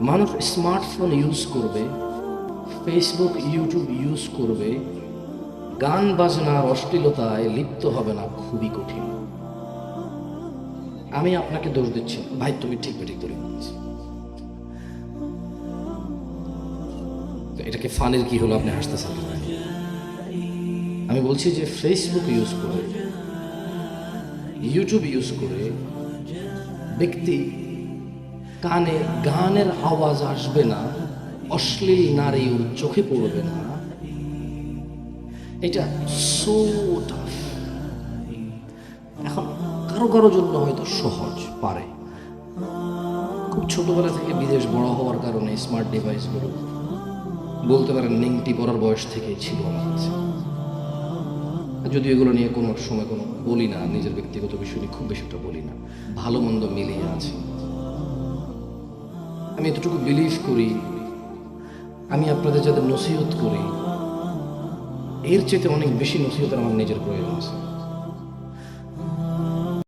মানুষ smartphone use করবে, Facebook YouTube use করবে, গান বাজনার অশ্লীলতায় লিপ্ত হবে না খুবই কঠিন। আমি আপনাকে দোষ দিচ্ছি না, ভাই তুমি ঠিক বেঠিক ধরে বলছি। এটাকে ফানের কি হলো, আপনি হাসতেছেন? আমি বলছি যে ফেসবুক ইউজ করে, ইউটিউব ইউজ করে ব্যক্তি কানে গানের আওয়াজ আসবে না, অশ্লীল নারী ওর চোখে পড়বে না, এটা সো টাফ। এখন কারো কারো জন্য হয়তো সহজ, পারে। খুব ছোটবেলা থেকে বিদেশ বড় হওয়ার কারণে স্মার্ট ডিভাইসগুলো বলতে পারেন নিংটি পড়ার বয়স থেকেই ছিল আমার কাছে। যদি এগুলো নিয়ে কোনো সময় কোনো বলি না, নিজের ব্যক্তিগত বিষয় নিয়ে খুব বেশি একটা বলি না, ভালো মন্দ মিলিয়ে আছে। আমি এতটুকু বিলিভ করি, আমি আপনাদের যাদের নসিহত করি এর চেয়ে অনেক বেশি নসিহতের আমার নিজের প্রয়োজন আছে।